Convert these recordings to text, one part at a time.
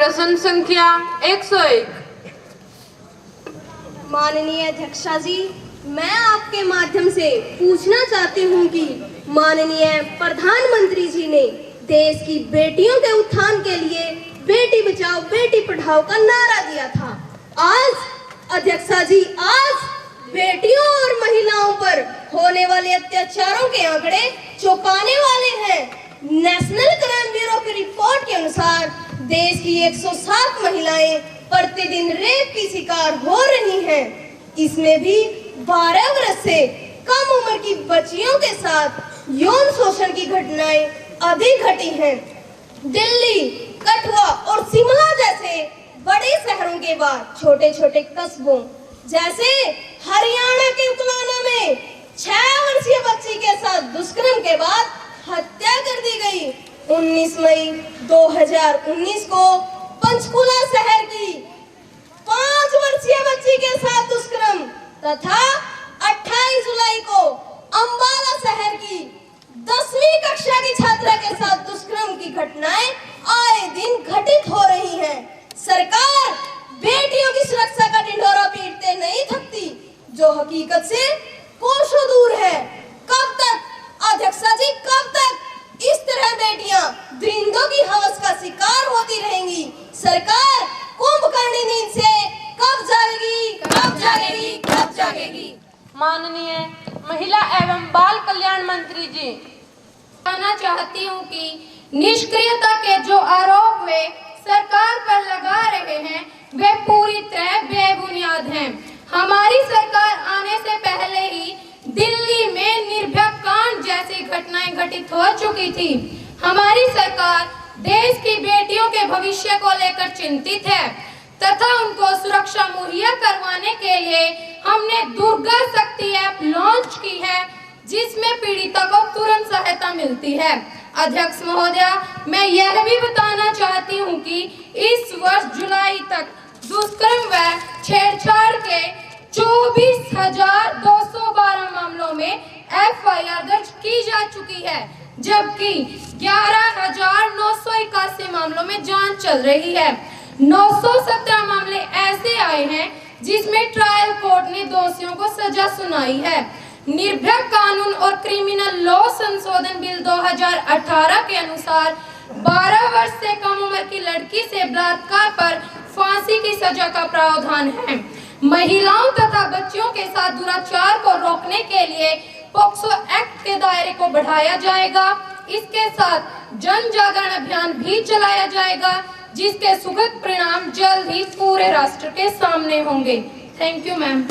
प्रश्न संख्या 101। माननीय अध्यक्षा जी, मैं आपके माध्यम से पूछना चाहती हूँ कि माननीय प्रधानमंत्री जी ने देश की बेटियों के उत्थान के लिए बेटी बचाओ बेटी पढ़ाओ का नारा दिया था। आज अध्यक्षा जी, आज बेटियों और महिलाओं पर होने वाले अत्याचारों के आंकड़े चौंकाने वाले हैं। नेशनल क्राइम ब्यूरो की रिपोर्ट के अनुसार देश की 107 महिलाएं प्रतिदिन रेप की शिकार हो रही हैं। इसमें भी 12 वर्ष से कम उम्र की बच्चियों के साथ यौन शोषण की घटनाएं अधिक घटी हैं। दिल्ली, कठुआ और शिमला जैसे बड़े शहरों के बाद छोटे छोटे कस्बों जैसे हरियाणा के उतलाना में 6 वर्षीय बच्ची के साथ दुष्कर्म के बाद हत्या कर दी गई। 19 मई 2019 को पंचकुला शहर की 5 वर्षीय बच्ची के साथ दुष्कर्म तथा 28 जुलाई को अंबाला शहर की 10वीं कक्षा की छात्रा के साथ दुष्कर्म की घटनाएं आए दिन घटित हो रही हैं। सरकार बेटियों की सुरक्षा का ढिंढोरा पीटते नहीं थकती, जो हकीकत से कोसों दूर है। कब तक अध्यक्षा जी, कब तक इस तरह बेटियां दरिंदों की हवस का शिकार होती रहेंगी? सरकार कुंभकर्णी नींद से कब जागेगी, कब जागेगी, कब जागेगी? माननीय महिला एवं बाल कल्याण मंत्री जी, कहना चाहती हूँ कि निष्क्रियता के जो आरोप वे सरकार पर लगा रहे हैं वे पूरी तरह बेबुनियाद हैं। हमारी सरकार आने से पहले ही दिल्ली में निर्भया कांड जैसी घटनाएं घटित हो चुकी थी। हमारी सरकार देश की बेटियों के भविष्य को लेकर चिंतित है तथा उनको सुरक्षा मुहैया करवाने के लिए हमने दुर्गा शक्ति ऐप लॉन्च की है, जिसमें पीड़िता को तुरंत सहायता मिलती है। अध्यक्ष महोदया, मैं यह भी बताना चाहती हूँ कि इस वर्ष जुलाई तक दुष्कर्म व छेड़छाड़ के 24,212 मामलों में FIR दर्ज की जा चुकी है, जबकि 11,981 मामलों में जांच चल रही है। 917 मामले ऐसे आए हैं जिसमें ट्रायल कोर्ट ने दोषियों को सजा सुनाई है। निर्भया कानून और क्रिमिनल लॉ संशोधन बिल 2018 के अनुसार 12 वर्ष से कम उम्र की लड़की से बलात्कार पर फांसी की सजा का प्रावधान है। महिलाओं तथा बच्चियों के साथ दुराचार को रोकने के लिए पोक्सो एक्ट के दायरे को बढ़ाया जाएगा। इसके साथ जन जागरण अभियान भी चलाया जाएगा, जिसके सुखद परिणाम जल्द ही पूरे राष्ट्र के सामने होंगे। Thank you ma'am.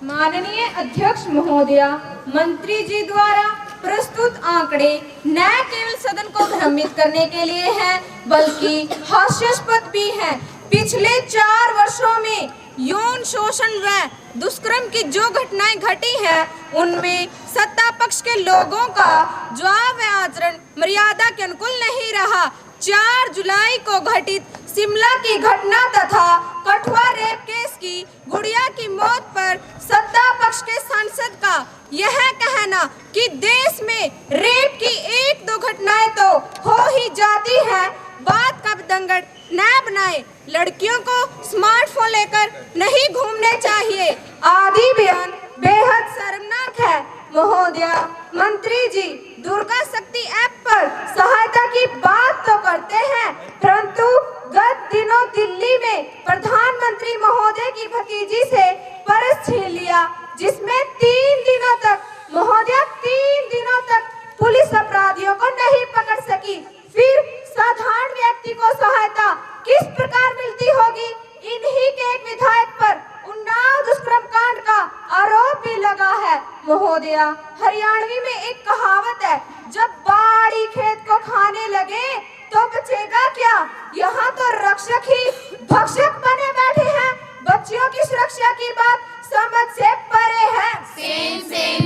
माननीय अध्यक्ष महोदया, मंत्री जी द्वारा प्रस्तुत आंकड़े न केवल सदन को भ्रमित करने के लिए हैं, बल्कि हास्यास्पद भी हैं। पिछले 4 वर्षों में यौन शोषण व दुष्कर्म की जो घटनाएं घटी हैं, उनमें सत्ता पक्ष के लोगों का जवाब व आचरण मर्यादा के अनुकूल नहीं रहा। 4 जुलाई को घटित शिमला की घटना तथा कठुआ रेप केस की गुड़िया की मौत पर सत्ता पक्ष के सांसद का यह कहना कि देश में रेप की 1-2 घटनाएं तो हो ही जाती है, बात का दंगड़ न बनाए। लड़कियों को स्मार्टफोन लेकर नहीं घूमने चाहिए आदि बयान बेहद शर्मनाक है। महोदया, मंत्री जी दुर्गा शक्ति ऐप पर सहायता की बात तो करते हैं, परंतु गत दिनों दिल्ली में प्रधानमंत्री महोदय की भतीजी से पर्स छीन लिया, जिसमें 3 दिनों तक महोदया 3 दिनों तक पुलिस अपराधियों को नहीं पकड़ सकी। फिर साधारण व्यक्ति को सहायता किस प्रकार मिलती होगी? इन्हीं के एक विधायक पर उन्नाव दुष्कर्म कांड का आरोप भी लगा है। महोदया, हरियाणवी में एक कहावत है, जब बाड़ी खेत को खाने लगे तो बचेगा क्या? यहाँ तो रक्षक ही भक्षक बने बैठे हैं। बच्चियों की सुरक्षा की बात समझ से परे है।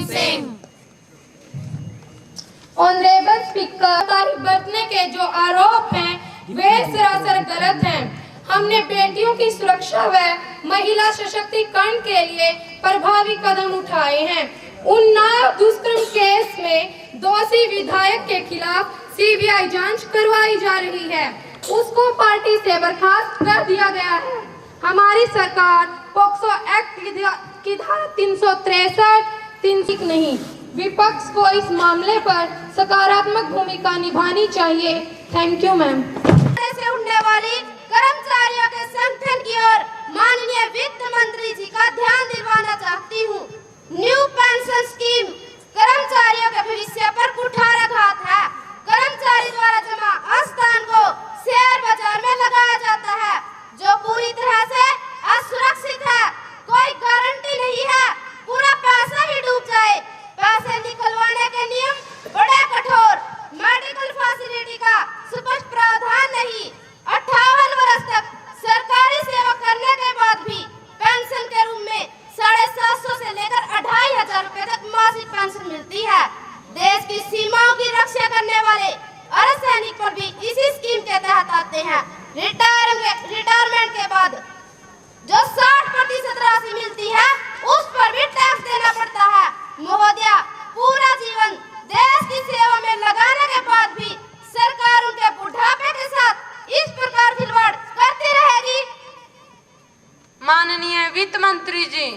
सेम। ऑनरेबल स्पीकर, बरतने के जो आरोप हैं वे सरासर गलत हैं। हमने बेटियों की सुरक्षा व महिला सशक्तिकरण के लिए प्रभावी कदम उठाए हैं। उन्नाव दुष्कर्म केस में दोषी विधायक के खिलाफ सीबीआई जांच करवाई जा रही है, उसको पार्टी से बर्खास्त कर दिया गया है। हमारी सरकार पॉक्सो एक्ट की धारा 363 नहीं, विपक्ष को इस मामले पर सकारात्मक भूमिका निभानी चाहिए। Thank you ma'am. से उड़ने वाली कर्मचारियों के संगठन की ओर माननीय वित्त मंत्री जी का ध्यान दिलवाना चाहती हूँ। न्यू पेंशन स्कीम कर्मचारियों के भविष्य पर कुठाराघात है। कर्मचारी द्वारा जमा स्थान को शेयर बाजार में लगाया जाता है, जो पूरी तरह से असुरक्षित है। कोई गारंटी नहीं है, पूरा पैसा ही डूब जाए। पैसे निकलवाने के नियम बड़े कठोर, मेडिकल फैसिलिटी का स्पष्ट प्रावधान नहीं। 58 वर्ष तक सरकारी सेवा करने के बाद भी पेंशन के रूप में 750 से लेकर 2500 रुपए तक मासिक पेंशन मिलती है। देश की सीमाओं की रक्षा करने वाले अर्धसैनिक पर भी इसी स्कीम के तहत आते हैं। रिटायरमेंट के बाद जो 60% राशि मिलती है, उस पर भी टैक्स देना पड़ता है। महोदया, पूरा जीवन देश की सेवा में लगाने के बाद भी सरकार उनके बुढ़ापे के साथ इस प्रकार खिलवाड़ करती रहेगी। माननीय वित्त मंत्री जी।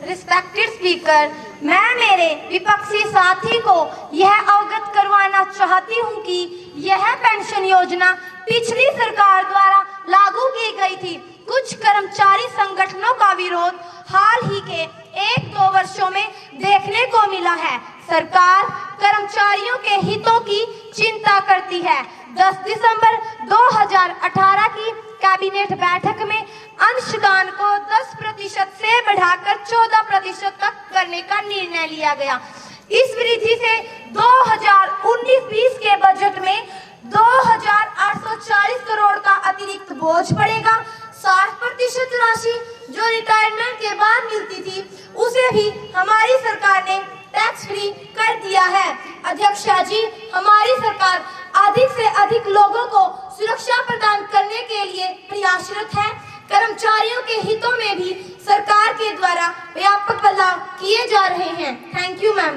रिस्पेक्टेड स्पीकर, मैं मेरे विपक्षी साथी को यह अवगत करवाना चाहती हूं कि यह पेंशन योजना पिछली सरकार द्वारा लागू की गई थी। कुछ कर्मचारी संगठनों का विरोध हाल ही के 1-2 वर्षों में देखने को मिला है। सरकार कर्मचारियों के हितों की चिंता करती है। 10 दिसंबर 2018 की कैबिनेट बैठक में अंशदान को 10% से बढ़ाकर 14% तक करने का निर्णय लिया गया। इस वृद्धि से 2019-20 के बजट में 2840 करोड़ का अतिरिक्त बोझ पड़ेगा। 60% राशि जो रिटायरमेंट के बाद मिलती थी, उसे भी हमारी सरकार ने टैक्स फ्री कर दिया है। अध्यक्षा जी, हमारी सरकार अधिक से अधिक लोगों को सुरक्षा प्रदान करने के लिए प्रयासरत है। कर्मचारियों के हितों में भी सरकार के द्वारा व्यापक बदलाव किए जा रहे हैं। Thank you ma'am.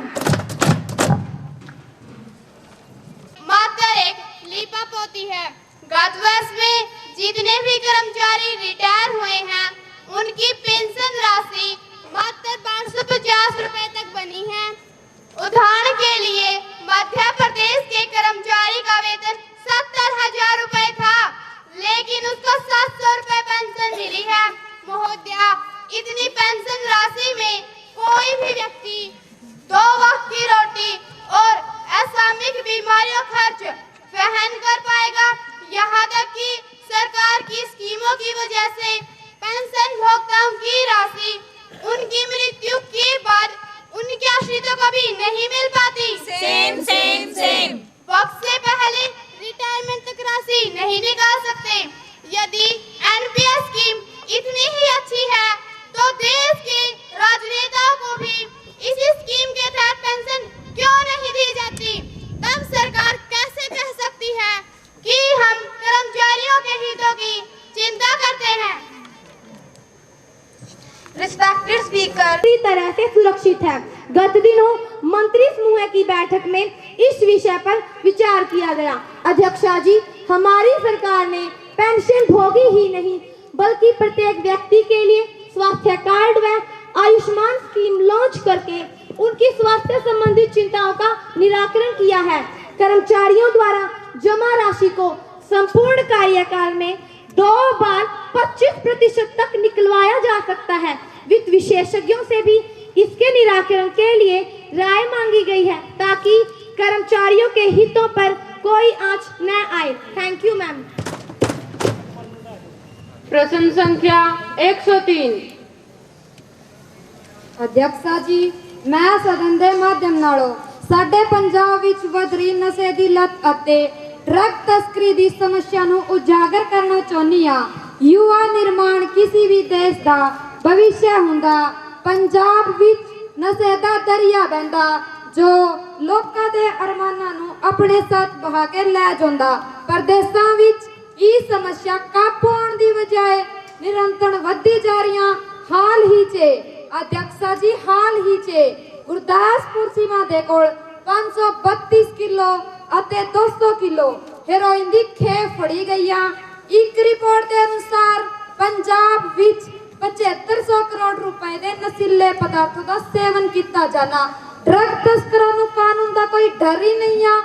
मात्र एक लीपा पोती है। गत वर्ष में जितने भी कर्मचारी रिटायर हुए हैं, उनकी पेंशन राशि मात्र 550 रुपए तक बनी है। उदाहरण के लिए मध्य प्रदेश के कर्मचारी का वेतन 70,000 रुपए था, लेकिन उसको 700 रुपए पेंशन मिली है। महोदया, इतनी पेंशन राशि में कोई भी व्यक्ति 2 वक्त की रोटी और असामयिक बीमारियों खर्च वहन कर पाएगा। यहाँ तक कि सरकार की स्कीमों की वजह से पेंशन भोक्ताओं की राशि उनकी मृत्यु के बाद उनके आश्रितों को भी नहीं मिल पाती। सेम। वक्त से पहले रिटायरमेंट तक राशि नहीं निकाल सकते। यदि एनपीएस स्कीम इतनी ही अच्छी है, तो देश के राजनेताओं को भी इसी स्कीम के तहत पेंशन क्यों नहीं दी जाती? तब सरकार कैसे कह सकती है कि हम कर्मचारियों के हितों की चिंता करते हैं? रिस्पेक्टेड स्पीकर, पूरी तरह से सुरक्षित है। गत दिनों मंत्री समूह की बैठक में इस विषय पर विचार किया गया। अध्यक्षा जी, हमारी सरकार ने पेंशन भोगी ही नहीं, बल्कि प्रत्येक व्यक्ति के लिए स्वास्थ्य कार्ड व आयुष्मान स्कीम लॉन्च करके उनकी स्वास्थ्य संबंधी चिंताओं का निराकरण किया है। कर्मचारियों द्वारा जमा राशि को संपूर्ण कार्यकाल में 2 बार 25% तक निकलवाया जा सकता है। वित्त विशेषज्ञों से भी इसके निराकरण के लिए राय मांगी गई है, ताकि कर्मचारियों के हितों पर कोई आंच न आए। Thank you ma'am. प्रश्न संख्या 103। अध्यक्षा जी, मैं सदन ਦੇ ਮਾਧਿਅਮ ਨਾਲੋਂ ਸਾਡੇ ਪੰਜਾਬ ਵਿੱਚ ਵਧ ਰਹੀ ਨਸ਼ੇ ਦੀ ਲਤ ਅਤੇ ਡਰੱਗ ਤਸਕਰੀ ਦੀ ਸਮੱਸਿਆ ਨੂੰ ਉਜਾਗਰ ਕਰਨਾ ਚਾਹੁੰਦੀ ਹਾਂ। युवा निर्माण किसी भी देश का भविष्य ਹੁੰਦਾ। पंजाब ਵਿੱਚ ਨਸ਼ੇ ਦਾ ਦਰਿਆ ਵਹਿੰਦਾ, ਜੋ ਲੋਕਾਂ ਦੇ ਅਰਮਾਨਾਂ ਨੂੰ ਆਪਣੇ ਸਾਥ ਬਹਾ ਕੇ ਲੈ ਜਾਂਦਾ। ਪ੍ਰਦੇਸ਼ਾਂ ਵਿੱਚ ਇਹ ਸਮੱਸਿਆ ਕਾਬੂ ਆਉਣ ਦੀ ਬਜਾਏ ਨਿਰੰਤਰ ਵੱਧਦੀ ਜਾ ਰਹੀਆਂ। ਹਾਲ ਹੀ 'ਚ अध्यक्षा जी, हाल ही चे गुरदासपुर सीमा दे कोल 532 किलो ਅਤੇ 200 किलो हेरोइन ਦੀ ਖੇਪ ਫੜੀ ਗਈ ਆ। ਇੱਕ ਰਿਪੋਰਟ ਦੇ ਅਨੁਸਾਰ ਪੰਜਾਬ ਵਿੱਚ 7500 ਕਰੋੜ ਰੁਪਏ ਦੇ ਨਸ਼ੀਲੇ ਪਦਾਰਥਾਂ ਦਾ ਸੇਵਨ ਕੀਤਾ ਜਾਣਾ। ਡਰੱਗ ਤਸਕਰਾਂ ਨੂੰ ਕਾਨੂੰਨ ਦਾ ਕੋਈ ਡਰ ਹੀ ਨਹੀਂ ਆ।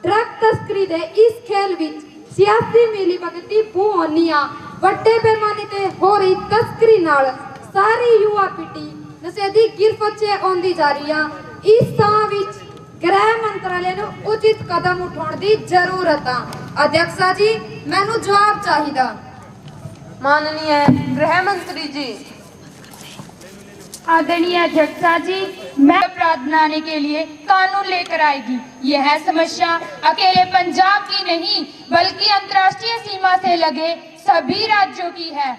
ਡਰੱਗ ਤਸਕਰੀ ਦੇ ਇਸ ਖੇਲ ਵਿੱਚ ਸਿਆਸੀ ਮਿਲੀਭਗਤੀ ਹੋਣੀ ਆ। ਵੱਡੇ ਪੈਮਾਨੇ ਤੇ ਹੋ ਰਹੀ ਤਸਕਰੀ ਨਾਲ ਸਾਰੀ ਯੁਵਾ ਪੀੜ੍ਹੀ ਨਸ਼ੇ ਦੀ ਗਿਰਫਤ 'ਚ ਆਉਂਦੀ ਜਾ ਰਹੀ ਆ। ਇਸ ਥਾਂ ਵਿੱਚ गृह मंत्रालय ने उचित कदम उठाने की जरूरत है। अध्यक्षा जी मैनू जवाब चाहिए। माननीय गृह मंत्री जी। आदरणीय अध्यक्षा जी, मैं अपराध बनाने के लिए कानून लेकर आएगी। यह समस्या अकेले पंजाब की नहीं बल्कि अंतर्राष्ट्रीय सीमा से लगे सभी राज्यों की है।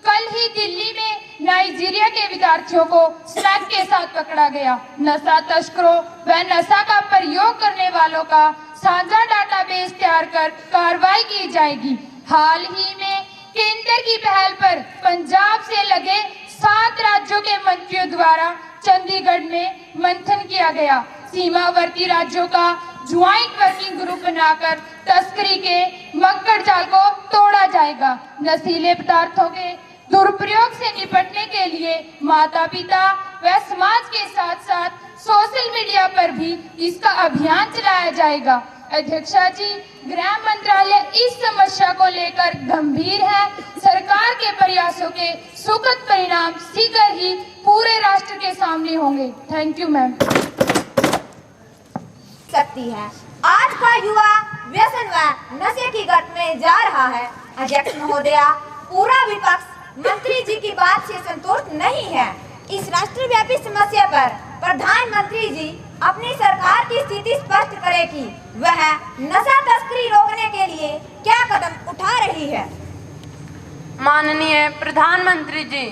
कल ही दिल्ली में नाइजीरिया के विद्यार्थियों को स्नैक के साथ पकड़ा गया। नशा तस्करों व नशा का प्रयोग करने वालों का साझा डाटाबेस तैयार कर कार्रवाई की जाएगी। हाल ही में केंद्र की पहल पर पंजाब से लगे 7 राज्यों के मंत्रियों द्वारा चंडीगढ़ में मंथन किया गया। सीमावर्ती राज्यों का ज्वाइंट वर्किंग ग्रुप बनाकर तस्करी के मक्कड़ जाल को तोड़ा जाएगा। नशीले पदार्थों के दुरुपयोग से निपटने के लिए माता पिता व समाज के साथ साथ सोशल मीडिया पर भी इसका अभियान चलाया जाएगा। अध्यक्षा जी, गृह मंत्रालय इस समस्या को लेकर गंभीर है। सरकार के प्रयासों के सुखद परिणाम शीघ्र ही पूरे राष्ट्र के सामने होंगे। Thank you ma'am. सकती है आज का युवा व्यसन व नशे की गत में जा रहा है। अध्यक्ष महोदया, पूरा विपक्ष मंत्री जी की बात से संतुष्ट नहीं है। इस राष्ट्रव्यापी समस्या पर प्रधानमंत्री जी अपनी सरकार की स्थिति स्पष्ट करे कि वह नशा तस्करी रोकने के लिए क्या कदम उठा रही है। माननीय प्रधानमंत्री जी।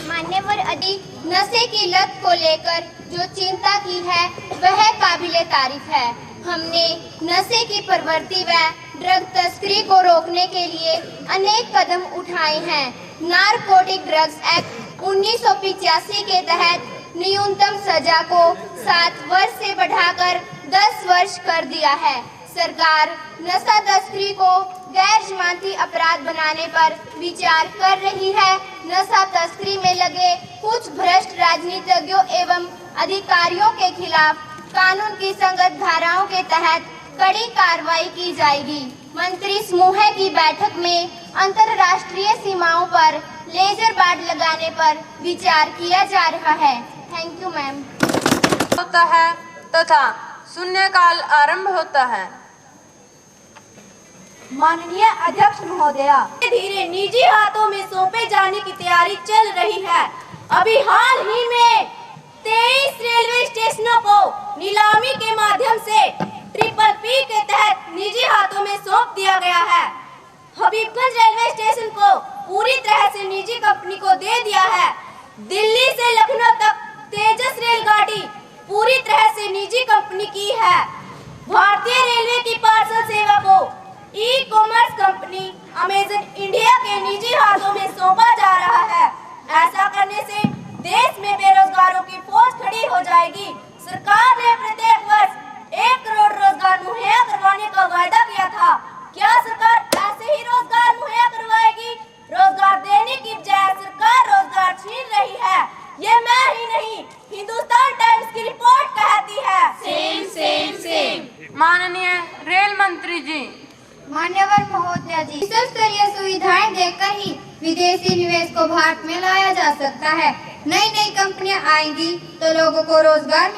मान्यवर अधिक नशे की लत को लेकर जो चिंता की है वह काबिले तारीफ है। हमने नशे की प्रवृत्ति व ड्रग तस्करी को रोकने के लिए अनेक कदम उठाए हैं। नारकोटिक ड्रग्स एक्ट 1985 के तहत न्यूनतम सजा को 7 वर्ष से बढ़ाकर 10 वर्ष कर दिया है। सरकार नशा तस्करी को गैर जमानती अपराध बनाने पर विचार कर रही है। नशा तस्करी में लगे कुछ भ्रष्ट राजनीतिज्ञों एवं अधिकारियों के खिलाफ कानून की संगत धाराओं के तहत कड़ी कार्रवाई की जाएगी। मंत्री समूह की बैठक में अंतर्राष्ट्रीय सीमाओं पर लेजर बाड़ लगाने पर विचार किया जा रहा है। Thank you ma'am. होता है तथा शून्यकाल आरंभ होता है। माननीय अध्यक्ष महोदया, धीरे निजी हाथों में सौंपे जाने की तैयारी चल रही है। अभी हाल ही में 23 रेलवे स्टेशनों को नीलामी के माध्यम से PPP के तहत निजी हाथों में सौंप दिया गया है। हबीबगंज रेलवे स्टेशन को पूरी तरह से निजी कंपनी को दे दिया है। दिल्ली से लखनऊ तक तेजस रेलगाड़ी पूरी तरह से निजी कंपनी की है। भारतीय रेलवे की पार्सल सेवा को ई-कॉमर्स कंपनी अमेजन इंडिया के निजी हाथों में सौंपा जा रहा है। ऐसा करने से देश में बेरोजगारों की फौज खड़ी हो जाएगी। सरकार ने प्रत्येक वर्ष 1 करोड़ रोजगार मुहैया करवाने का वायदा किया था। क्या सरकार ऐसे ही रोजगार मुहैया करवाएगी? रोजगार देने की बजाय सरकार रोजगार छीन रही है। ये मैं ही नहीं, हिंदुस्तान टाइम्स की रिपोर्ट कहती है। सेम। माननीय रेल मंत्री जी। मान्यवर महोदया जी, विश्व स्तरीय सुविधाएं देकर ही विदेशी निवेश को भारत में लाया जा सकता है। नई नई कंपनियां आएंगी तो लोगों को रोजगार